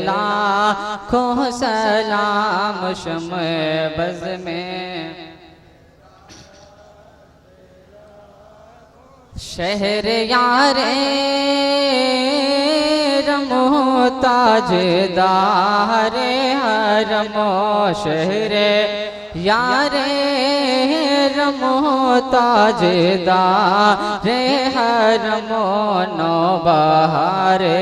लाखों सलाम शम्ए बज़ में शहर यारे रमो ताजदारे हरमो शहर यारे रमो ताजदारे हरमो नौबहारे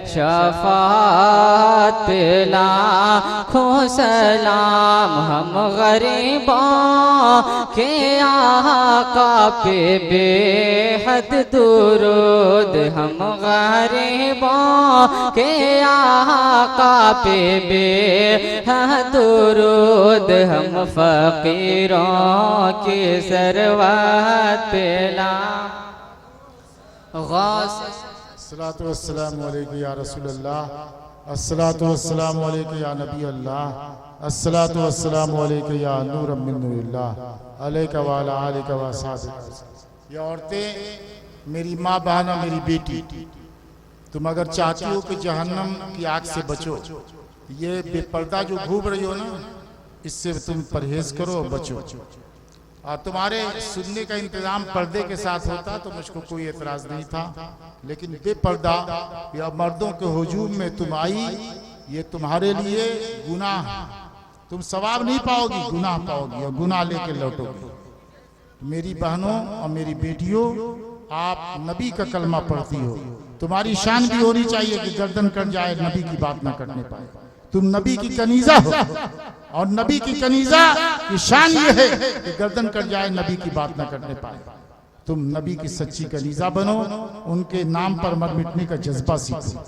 शफात लाखों सलाम हम गरीबों के आका पे बेहद दुरूद हम गरीबों के आका पे बेहद दुरूद हम फकीरों की सरवत ला अस्सलातु वस्सलामु अलैका या रसूलल्लाह, अस्सलातु वस्सलामु अलैका या नबी अल्लाह, अस्सलातु वस्सलामु अलैका या नूरम मिन नूरिल्लाह, अलैका व अला आलिका व असहाबिका। ये औरतें मेरी माँ बहन और मेरी बेटी, तुम अगर चाहती हो कि जहन्नम की आग से बचो, ये बेपर्दा जो घूम रही हो ना, इससे तुम परहेज करो और बचो। और तुम्हारे सुनने का इंतजाम पर्दे के साथ होता तो मुझको कोई एतराज नहीं था, लेकिन बेपर्दा या मर्दों के हुजूम में तुम आई, ये तुम्हारे लिए गुनाह, तुम सवाब नहीं पाओगी, गुनाह पाओगी और गुनाह लेके लौटोगी। मेरी बहनों और मेरी बेटियों, आप नबी का कलमा पढ़ती हो, तुम्हारी शान भी होनी चाहिए कि गर्दन कट जाए नबी की बात ना करने पाए। तुम नबी की कनीजा हो और नबी की कनीजा की शान ये है कि गर्दन कट जाए नबी की बात ना करने पाए। तुम नबी की सच्ची कनीजा बनो, उनके नाम पर मर मिटने का जज्बा सीखो।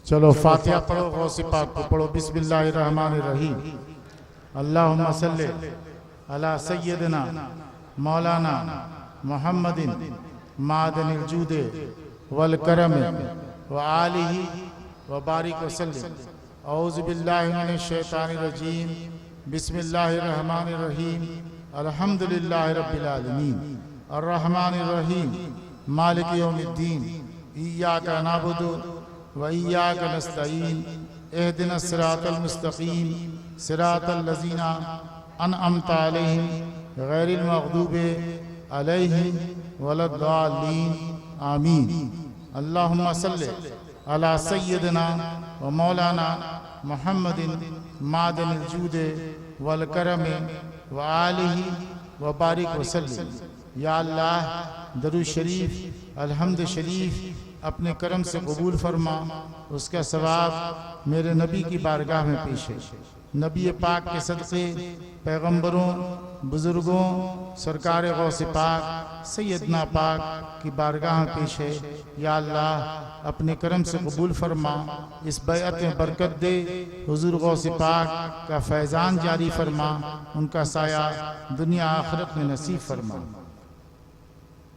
चलो फातिहा पढ़ो, गौसे पाक को पढ़ो। बिस्मिल्लाहिर्रहमानिर्रहीम। अल्लाहुम्मा सल्ले अला सय्यदिना मौलाना मुहम्मदिन मादनिल जूदे वल करम व आलिही व बारिक वसल्लिम। औज़ु बिल्लाहि मिनश शैतानिर रजीम। बिस्मिल्लाहिर्रहमानिर्रहीम। अल्हम्दुलिल्लाहि रब्बिल आलमीन अर्रहमानिर रहीम मालिक यौमिद्दीन इय्याका नअबुदु व इय्याका नस्तईन इहदिनस सिरातल मुस्तकीम सिरातल लज़ीना अनअमता अलैहिम गैरिल मग़दूबि अलैहिम वलद्दाल्लीन आमीन। अल्लाहुम्मा सल्लि अला सय्यदिना व मौलाना मुहम्मदिन मादनिल जूदे वल करम व आलिही व बारिक वसल्लिम। या अल्लाह, दरूद शरीफ अलहम्द शरीफ अपने करम से कबूल फरमा, उसका सवाब मेरे नबी की बारगाह में पेश है। नबी पाक के सदक़े पैगम्बरों, बुज़ुर्गों, सरकार गौसे पाक सैयदना पाक की बारगाह में पेश है। या अल्लाह, अपने करम से कबूल फरमा, इस बैअत में बरकत दे, हुज़ूर गौसे पाक का फैज़ान जारी फरमा, उनका साया दुनिया आखिरत में नसीब फरमा।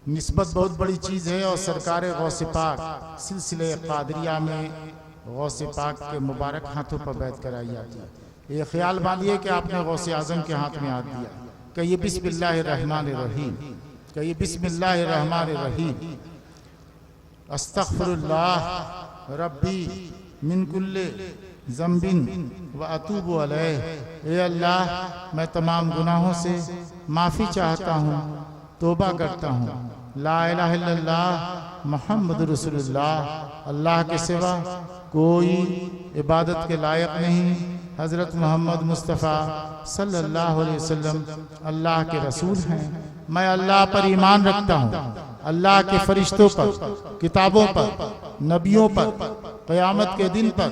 निस्बत बहुत बड़ी चीज़ है और सरकार गौसे पाक सिलसिले क़ादरिया में गौसे पाक के मुबारक हाथों पर बैत कराई जाती है। ये ख्याल बांधिए कि आपने गौसे आज़म के हाथ में हाथ दिया। कहिए बिस्मिल्लाहिर्रहमानिर्रहीम, कहिए बिस्मिल्लाहिर्रहमानिर्रहीम। अस्तग़फिरुल्लाह रब्बी मिन कुल्ले ज़म्बिन व अतूबु अलैह। ए अल्लाह, मैं तमाम गुनाहों से माफ़ी चाहता हूँ, तौबा करता हूँ। ला इलाहा इल्लल्लाह मोहम्मद रसूलुल्लाह अल्लाह के सिवा कोई इबादत के लायक नहीं। हज़रत मोहम्मद मुस्तफ़ा सल्लल्लाहु अलैहि वसल्लम अल्लाह के रसूल हैं। मैं अल्लाह पर ईमान रखता हूँ, अल्लाह के फरिश्तों पर, किताबों पर, नबियों पर, क़यामत के दिन पर,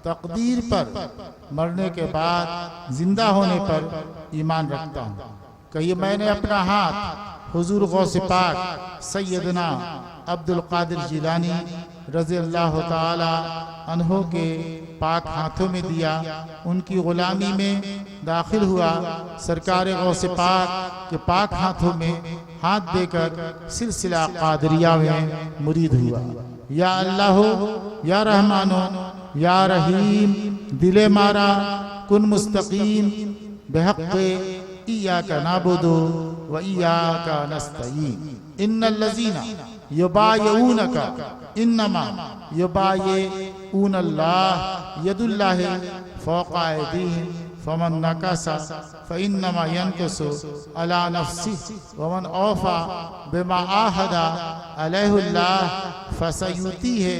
तकदीर पर, मरने के बाद जिंदा होने पर ईमान रखता हूँ। कहिए मैंने अपना हाथ हुजूर गौस पाक सैयदना अब्दुल कादिर जिलानी रज़ी अल्लाह ताला अन्हो के पाक हाथों में दिया, उनकी गुलामी में दाखिल हुआ, सरकार गौस पाक के पाक हाथों में हाथ देकर सिलसिला कादरिया में मुरीद हुआ। या अल्लाह या रहमानो या रहीम दिले मारा कुन मुस्तकीम बेहक़्क़े इय्याका नअबुदु व इय्याका नस्तईन। इन्नल लज़ीना युबायऊनका इन्नमा युबायऊनल्लाह यदुल्लाहि फ़ौक़ा अयदीहिम फमन नकसा फ़इन्नमा यनकुसु अला नफ़्सिही वमन औफ़ा बिमा आहदा अलैहुल्लाह फ़सयुतीहि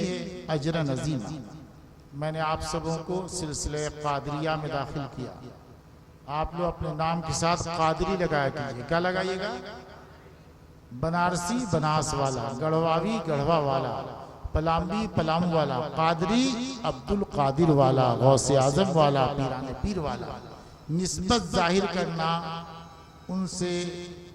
अजरन अज़ीमा। मैंने आप सबों को सिलसिले कादरिया में दाखिल किया। आप लोग अपने नाम के साथ कादरी लगाया कीजिए। क्या लगाइएगा? बनारसी बनास वाला, गढ़वावी गढ़वा वाला, पलामी पलामू वाला, कादरी अब्दुल कादिर वाला, गौसे आजम वाला, पीराने पीर वाला। निस्बत जाहिर करना उनसे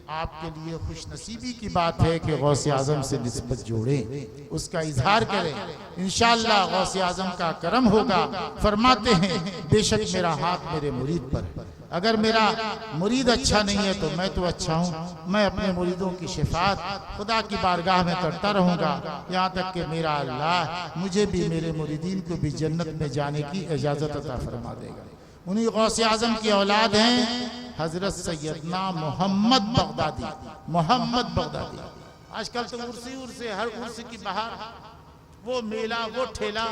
आपके लिए खुशनसीबी की बात है कि गौसे आजम से निस्बत जोड़ें, उसका इजहार करें। इंशाअल्लाह गौसे आजम का करम होगा। फरमाते हैं बेशक मेरा हाथ मेरे मुरीद पर है, अगर मेरा मुरीद अच्छा नहीं है तो मैं तो अच्छा हूँ। मैं अपने मुरीदों की शिफात खुदा की बारगाह में करता रहूँगा, यहाँ तक कि मेरा अल्लाह मुझे भी मेरे मुरीदीन को भी जन्नत में जाने की इजाज़त अता फरमा देगा। उन्हीं गौसे आजम की औलाद हैं हजरत सैयदना मोहम्मद बगदादी। मोहम्मद बगदादी आजकल तो उर्सी हर उर्सी की बाहर वो मेला वो ठेला।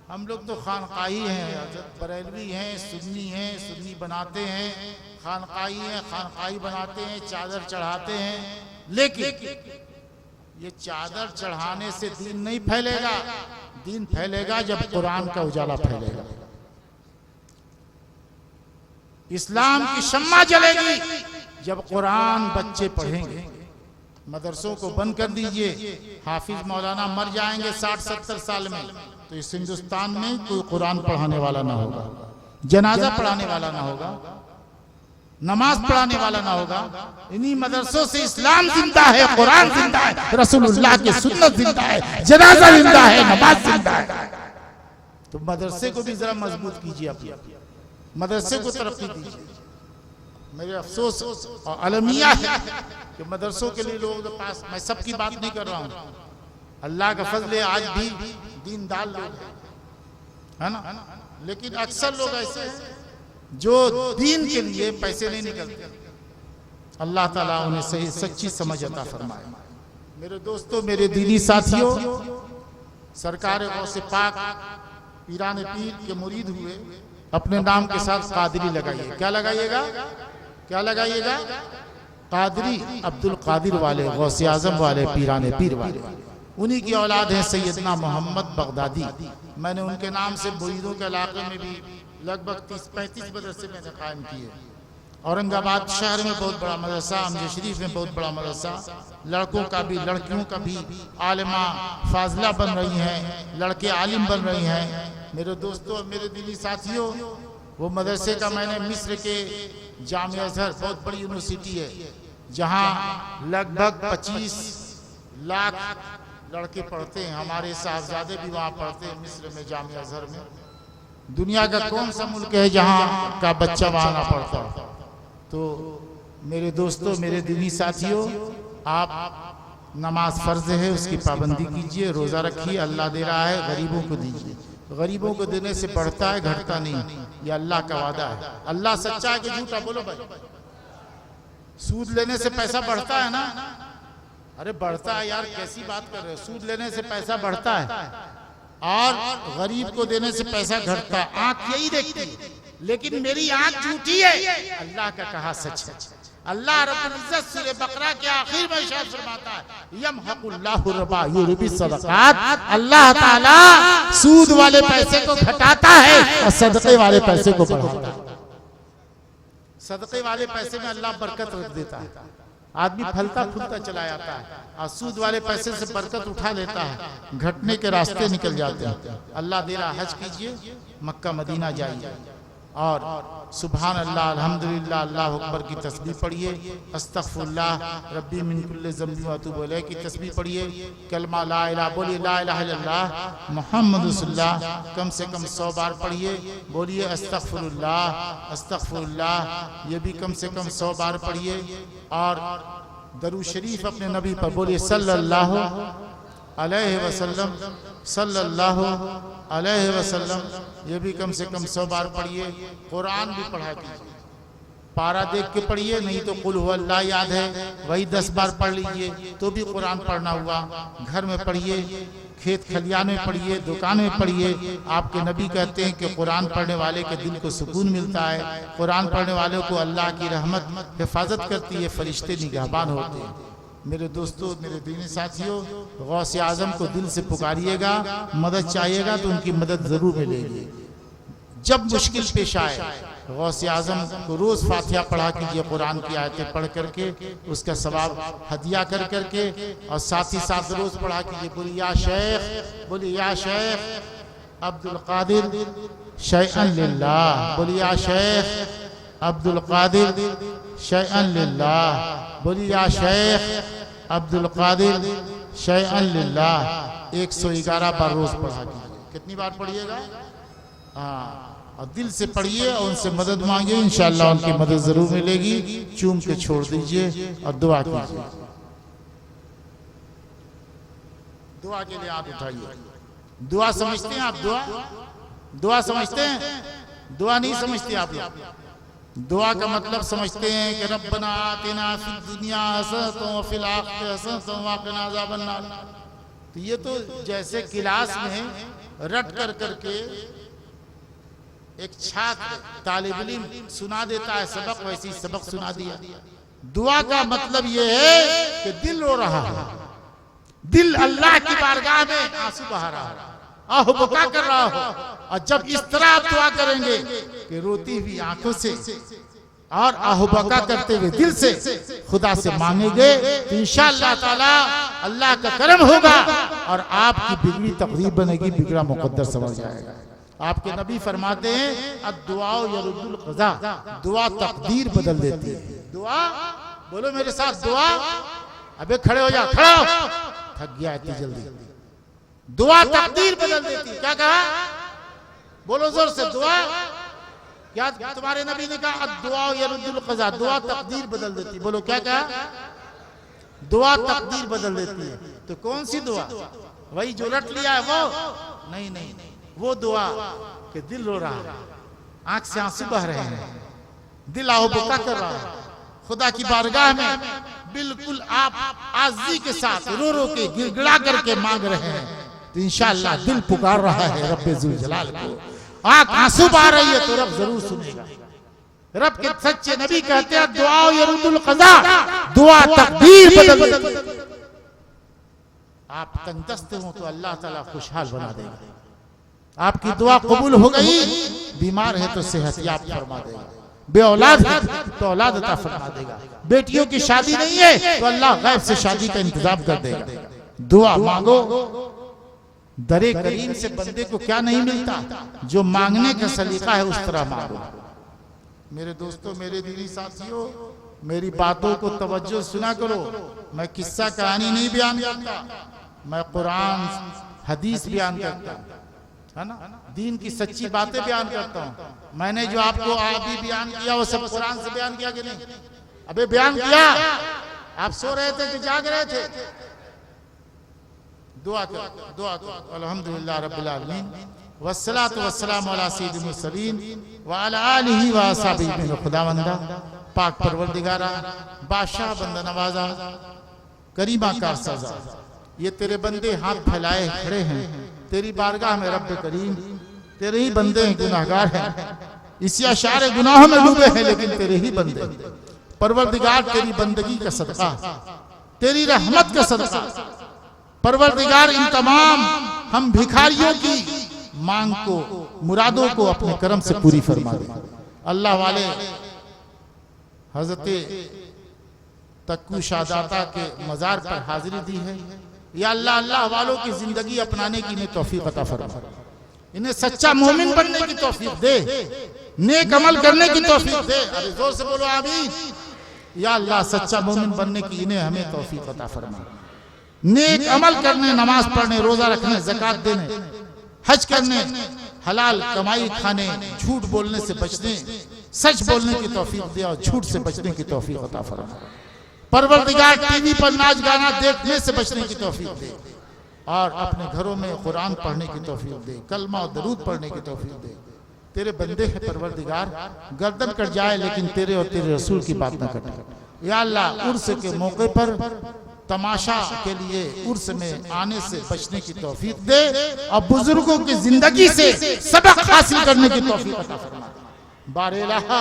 हम लोग तो खानकाही हैं, हजरत बरेलवी हैं, सुन्नी बनाते हैं, खानकाही बनाते हैं, चादर चढ़ाते हैं। लेकिन ये चादर चढ़ाने से दीन नहीं फैलेगा। दीन फैलेगा जब कुरान का उजाला फैलेगा, इस्लाम की शम्मा जलेगी जब कुरान बच्चे पढ़ेंगे। मदरसों को बंद कर दीजिए, हाफिज मौलाना मर जाएंगे 60-70 साल में तो इस हिंदुस्तान में कोई कुरान पढ़ाने वाला ना होगा, जनाजा पढ़ाने वाला ना होगा, नमाज पढ़ाने वाला ना होगा। इन्हीं मदरसों से इस्लाम जिंदा है, कुरान जिंदा है, रसूलुल्लाह की सुन्नत जिंदा है, जनाजा जिंदा है, नमाज जिंदा है। तो मदरसे को भी जरा मजबूत कीजिए, अपने मदरसे को तरक्की दीजिए। मेरे अफसोस और अलमिया है कि मदरसों के लिए लोगों के पास, मैं सबकी बात नहीं कर रहा हूँ, अल्लाह का फजल है आज भी दीनदार लोग है ना, लेकिन अक्सर लोग ऐसे हैं जो दीन के लिए पैसे नहीं निकलते। अल्लाह ताला उन्हें सही सच्ची समझ अता फरमाए। मेरे दोस्तों, मेरे दीनी साथियों, सरकार गौसे पाक पीराने पीर के मुरीद हुए, अपने नाम के साथ कादरी लगाइए। क्या लगाइएगा? क्या लगाइएगा? कादरी अब्दुल कादिर वाले, गौसे आजम वाले, पीराने पीर वाले। उन्हीं की औलाद है सैयदना मोहम्मद बगदादी। मैंने उनके नाम से मुरीदों के इलाके में भी लगभग 30-35 मदरसे मैंने कायम किए। औरंगाबाद शहर में बहुत बड़ा मदरसा, अमजद शरीफ में बहुत बड़ा मदरसा, लड़कों का भी लड़कियों का भी। आलिमा फाजला बन रही हैं, लड़के आलिम बन रही हैं। मेरे दोस्तों, मेरे दिली साथियों, वो मदरसे का मैंने मिस्र के जामिया अज़हर, बहुत बड़ी यूनिवर्सिटी है जहाँ लगभग 25 लाख लड़के पढ़ते हैं। हमारे साहबजादे भी वहाँ पढ़ते हैं मिस्र में, जामिया अज़हर में। दुनिया का कौन सा मुल्क है जहाँ का बच्चा वहाँ ना पढ़ता? तो मेरे दोस्तों, मेरे दीनी साथियों, आप नमाज फ़र्ज है, उसकी पाबंदी कीजिए, रोज़ा रखिए। अल्लाह दे रहा है, गरीबों को दीजिए। गरीबों को देने से बढ़ता है, घटता नहीं। ये अल्लाह का वादा है। अल्लाह सच्चा है कि झूठा? बोलो भाई। सूद लेने से पैसा बढ़ता है ना? अरे बढ़ता है यार, कैसी बात कर रहे हो? सूद लेने से पैसा बढ़ता है और गरीब को देने से पैसा घटता है। आंख यही देखती है, लेकिन मेरी आंख झूठी है। अल्लाह का कहा सच है। अल्लाह रब्बुल इज्जत सूरह बकरा के आखिर में इरशाद फरमाता है, यमहकुल्लाहु रिबा युरबी सदकात, अल्लाह ताला सूद वाले पैसे को घटाता है और सदके वाले पैसे को बढ़ाता है। सदके वाले पैसे में अल्लाह बरकत रख देता है, आदमी फलता फूलता चला जाता है, और सूद वाले पैसे से बरकत उठा लेता है, घटने के रास्ते निकल जाते हैं। अल्लाह दे रहा, हज कीजिए, मक्का मदीना जाइए और सुभान अल्लाह अल्हम्दुलिल्लाह अल्लाह अकबर की तस्बीह पढ़िए, अस्तगफिरुल्लाह रब्बी मिन कुल्ली ज़ंबि व अतूबु इलैह की तस्बीह पढ़िए, कलमा ला इलाहा, बोलिए ला इलाहा इल्लल्लाह मुहम्मद रसूलुल्लाह कम से कम 100 बार पढ़िए, बोलिए अस्तगफिरुल्लाह अस्तगफिरुल्लाह, ये भी कम से कम 100 बार पढ़िए, और दरूद शरीफ अपने नबी पर बोलिए सल्लल्लाहु अलैहि वसल्लम सल्लल्लाहु अलैहि वसल्लम, ये भी कम से कम 100 बार पढ़िए। कुरान भी पढ़ा कीजिए, पारा देख के पढ़िए, नहीं तो कुल हुआ अल्लाह याद है वही 10 बार पढ़ लीजिए तो भी कुरान पढ़ना हुआ। घर में पढ़िए, खेत खलियान में पढ़िए, दुकान में पढ़िए। आपके नबी कहते हैं कि कुरान पढ़ने वाले के दिल को सुकून मिलता है, कुरान पढ़ने वाले को अल्लाह की रहमत हिफाजत करती है, फरिश्ते निगहबान होते हैं। मेरे दोस्तों, मेरे दीनी साथियों, गौसे आजम को दिल से पुकारिएगा, मदद चाहिएगा तो उनकी मदद जरूर मिलेगी। जब मुश्किल पेश आए गौसे आजम को रोज फातिहा पढ़ा कीजिए, कुरान की आयतें पढ़ करके उसका सवाब हदिया कर करके, और साथ ही साथ रोज पढ़ा कीजिए, बोलिए या शेख, बोलिए या शेख अब्दुल कादिर शैअन लिल्लाह, बोलिए या शेख अब्दुल कादिर शैअन लिल्लाह, बोलिए या शेख अब्दुल कादिर शैअन लिल्लाह। 111 बार रोज पढ़ा कीजिए। कितनी बार पढ़िएगा? हाँ, और दिल से पढ़िए और उनसे मदद मांगिए, इंशाअल्लाह उनकी मदद जरूर मिलेगी। चूम के छोड़ दीजिए और दुआ कीजिए। दुआ के लिए हाथ उठाइए। दुआ समझते हैं आप? दुआ समझते हैं? दुआ नहीं समझते आप लोग? दुआ का मतलब समझते हैं कि रब्बना आतिना फिद दुनिया हसनतन व फिल आखिरति हसनतन व क़िना अज़ाबन्नार। तो ये तो जैसे क्लास में रट कर करके एक छात्र तालिब इल्म सुना देता है सबक, वैसी सबक सुना दिया। दुआ का मतलब ये है कि दिल रो रहा है, दिल अल्लाह की बारगाह में आंसू बहा रहा है, आहो बका कर रहा हो। और जब इस तरह आप दुआ करेंगे कि रोती हुई आंखों से और आहो बका करते हुए दिल से खुदा से मांगेंगे तो इंशाअल्लाह ताला अल्लाह का करम होगा और आपकी बिगड़ी तकदीर बनेगी, बिगड़ा मुकद्दर समझ जाएगा। आपके नबी फरमाते हैं अद्दुआ यरुद्दुल क़ज़ा, दुआ तकदीर बदल देती है। दुआ, बोलो मेरे साथ, दुआ। अबे खड़े हो जा, खड़ा हो, थक गया इतनी जल्दी। दुआ तकदीर बदल देती है। क्या कहा? बोलो जोर से, दुआ। क्या तुम्हारे नबी ने कहा? अद्दुआ यरुद्दुल क़ज़ा, दुआ तकदीर बदल देती। बोलो क्या कहा? दुआ तकदीर बदल देती है। तो कौन सी दुआ? वही जो रट लिया है वो? नहीं नहीं, वो दुआ कि दिल रो रहा है, आंख से आंसू बह रहे हैं, दिल आओ बुका कर रहा है, खुदा की बारगाह में बिल्कुल आप आज़ी के साथ रो रो के गिड़गिड़ा करके मांग रहे हैं, तो इंशाअल्लाह दिल पुकार रहा है रब्बे ज़ुल जलाल को। आंख आंसू बहा रही है तो रब जरूर सुनेगा। रब के सच्चे नबी कहते हैं दुआ यरुद्दुल क़ज़ा, दुआ तकदीर बदल देती। आप तंगदस्त हो तो अल्लाह ताला खुशहाल बना देगा। आपकी दुआ कबूल हो गई, बीमार है तो सेहत याब फरमा देगा, बे औलाद है तो औलाद अता फरमा देगा, बेटियों की शादी नहीं है तो अल्लाह गैब से शादी का इंतजाम कर देगा। दुआ मांगो। दरे करीम से बंदे को क्या नहीं मिलता? जो मांगने का सलीका है उस तरह मांगो। मेरे दोस्तों, मेरे दीनी साथियों, मेरी बातों को तवज्जो सुना करो। मैं किस्सा कहानी नहीं बयान करता, मैं कुरान हदीस बयान करता हूं, है ना, दीन की सच्ची बातें बयान करता हूं। मैंने जो आपको अभी बयान किया वो सब कुरान से बयान किया कि नहीं? अबे बयान किया। आप सो रहे थे कि जाग रहे थे? दुआ करो, दुआ करो। अल्हम्दुलिल्लाह रब्बिल आलमीन वस्सलातु वस्सलामु अला सय्यिदिल मुरसलीन व अला आलिहि व असहाबिहि। खुदावंदा पाक परवरदिगारा, बादशाह बंदा नवाजा, करीमा कार सजा, ये तेरे बंदे हाथ फैलाए खड़े हैं तेरी बारगाह में। रब्बे करीम, तेरे ही बंदे हैं, गुनाहगार हैं, इसी अशारे गुनाहों में डूबे हैं, लेकिन तेरे ही बंदे। परवरदिगार तेरी बंदगी का सदका, तेरी रहमत का सदका, परवरदिगार इन तमाम हम भिखारियों की मांग को, मुरादों को अपने करम से पूरी फरमा दे। अल्लाह वाले हजरत तक्कू शाहदाता के मज़ार पर हाजिरी दी है। या अल्लाह, अल्लाह वालों की जिंदगी अपनाने की इन्हें तौफीक अता फरमा, इन्हें सच्चा मोमिन बनने की तौफीक दे, नेक अमल करने की तौफीक दे। अरे जोर से बोलो आमीन। या अल्लाह, सच्चा मोमिन बनने की इन्हें हमें तौफीक अता फरमा, नेक अमल करने, नमाज पढ़ने, रोजा रखने, ज़कात देने, हज करने, हलाल कमाई खाने, झूठ बोलने से बचने, सच बोलने की तौफीक दे और झूठ से बचने की तौफीक अता फरमा। परवरदिगार टीवी पर नाच गाना देखने से बचने की तौफीक दे और अपने घरों में कुरान पढ़ने की तौफीक दे, कलमा और दरूद पढ़ने की तौफीक दे। तेरे बंदे हैं परवरदिगार, गर्दन कट जाए लेकिन तेरे और तेरे रसूल की बात ना कटे। या अल्लाह, उर्स के मौके पर तमाशा के लिए उर्स में आने से बचने की तौफीक दे और बुजुर्गों की जिंदगी से सबक हासिल करने की तौफीक अता फरमा। बारे इलाहा,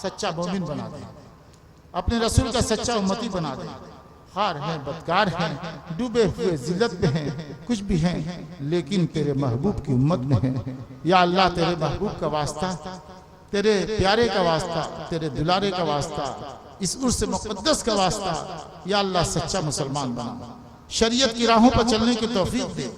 सच्चा मोमिन बना दे, अपने रसूल का सच्चा उम्मती बना दे। खार हैं, बदकार हैं, डूबे हुए जिल्लत में हैं, कुछ भी हैं, लेकिन तेरे महबूब की उम्मत में हैं। या अल्लाह, तेरे महबूब का वास्ता, तेरे प्यारे का वास्ता, तेरे दुलारे का वास्ता, इस उर्स मुक़द्दस का वास्ता, या अल्लाह सच्चा मुसलमान बना, शरीयत की राहों पर चलने की तौफीक दे।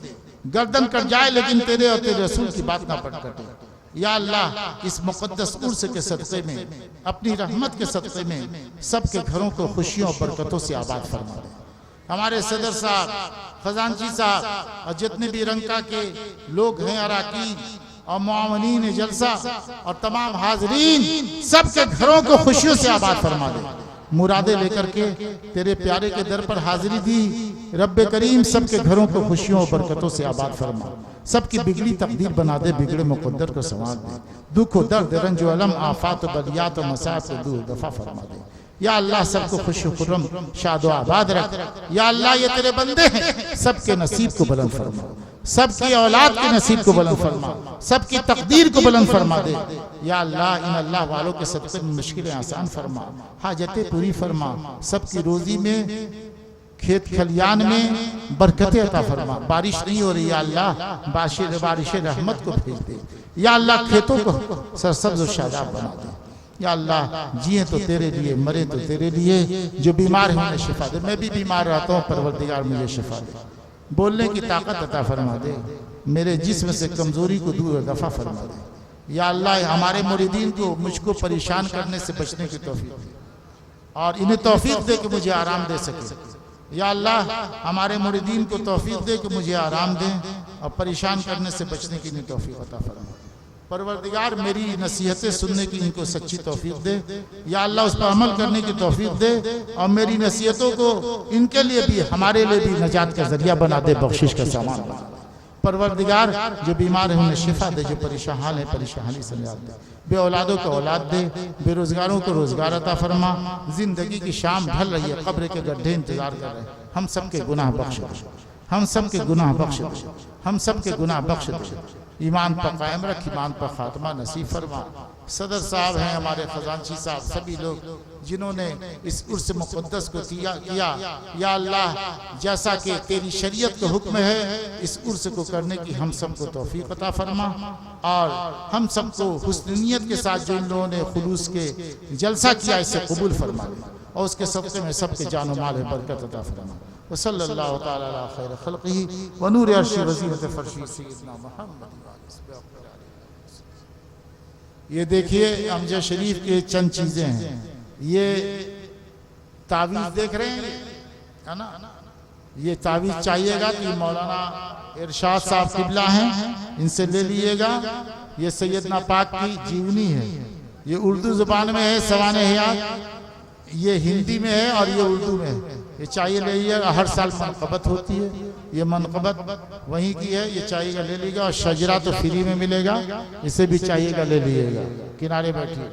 गर्दन कट जाए लेकिन तेरे और तेरे रसूल की बात ना पड़ कटे। या अल्लाह, इस मुक़द्दस उर्स के सदक़े में, अपनी रहमत के सदक़े में सबके घरों को खुशियों और बरकतों से आबाद फरमा दे। हमारे सदर साहब, खजानची साहब और जितने भी रंका के लोग हैं, अराकीन और मुआवनीन जलसा और तमाम हाजरीन, सबके घरों को खुशियों से आबाद फरमा दे। मुरादे लेकर के तेरे प्यारे के दर पर हाजिरी दी। रब्बे करीम सबके घरों को खुशियों और बरकतों से आबाद फरमा, सबकी बिगड़ी तकदीर बना दे, बिगड़े मुकद्दर को संवार दे, दुख दर्द रंज अलम आफात बलियात और मसाइब को दूर दफा फरमा दे। या अल्लाह, सबको खुश खुर्रम शादो आबाद रख। या अल्लाह, ये तेरे बंदे हैं, सबके नसीब को बुलंद फरमा, सबकी औलाद के नसीब को बुलंद फरमा, सबकी तकदीर को बुलंद फरमा दे। या अल्लाह, इन अल्लाह वालों के सदक़े में मुश्किलें आसान फरमा, हाजतें पूरी फरमा, सबकी रोजी में, खेत खलियान में बरकतें अता फरमा। बारिश नहीं हो रही, या अल्लाह बारिश रहमत को भेज दे। या अल्लाह, खेतों को सरसब्ज़ और शादाब बना दे। या अल्लाह, जिए तो तेरे लिए, मरे तो तेरे लिए। जो बीमार है उन्हें शिफा दे। मैं भी बीमार रहता हूँ, परवरदिगार मुझे शिफा दे, बोलने की ताकत अता फरमा दे, मेरे जिस्म से कमजोरी को दूर दफा फरमा दे। या अल्लाह, हमारे मुरीदीन को मुझको परेशान करने से बचने की तौफीक दे और इन्हें तौफीक दे कि मुझे आराम दे सके। या अल्लाह, हमारे मुरीदीन को तौफीक दे कि मुझे आराम दें और परेशान करने से बचने की इन्हें तौफीक अता फरमा। परवरदिगार, मेरी नसीहतें सुनने की इनको सच्ची तौफीक दे। या अल्लाह, उस पर अमल करने की तौफीक दे और मेरी नसीहतों को इनके लिए भी, हमारे लिए भी नजात का जरिया बना दे, बख्शिश का सामान बना दे। परवरदिगार, जो बीमार है उन्हें शिफा दे, जो परेशान है परेशानी से निजात दे, बे औलादों को औलाद दे, बेरोजगारों को रोजगार अता फरमा। जिंदगी की शाम ढल रही है, कब्र के गड्ढे इंतजार कर रहे हैं। हम सबके गुनाह बख्श दे, हम सबके गुनाह बख्श दे, हम सबके गुनाह बख्श दे। ईमान पर कायम रख, ईमान पर खात्मा नसीब फरमा। सदर साहब हैं हमारे, खजानची साहब, सभी लोग जिन्होंने इस उर्स मुक़द्दस को किया। या अल्लाह, जैसा कि तेरी शरीयत का हुक्म है, इस उर्स को करने की हम सबको तौफीक अता फरमा और हम सबको हुस्न नियत के साथ जो इन लोगों ने खुलूस के जलसा किया, इसे कबूल फरमा और उसके सदक़े में सबके जान माल है बरकत अता फरमा। वसल्लल्लाहु तआला अला खैर खल्क़िही व नूर अर्शी वज़ीनत फ़र्शी सय्यदना मुहम्मद। ये देखिए, अमजद शरीफ के चंद चीजें हैं। ये तावीज़ देख रहे हैं, है ना? ये तावीज़ चाहिएगा कि मौलाना इरशाद साहब किबला हैं, इनसे ले लीजिएगा। ये सैयदना पाक की जीवनी है, ये उर्दू ज़ुबान में है, सवाने हयात, ये हिंदी में है और ये उर्दू में है। ये चाहिए ले लीजिएगा, हर साल मनक़बत होती है, ये मनक़बत वहीं की है, ये चाहिएगा ले लीजिएगा। और शजरा तो फ्री में मिलेगा, इसे भी चाहिएगा ले लीजिएगा। किनारे बैठिए।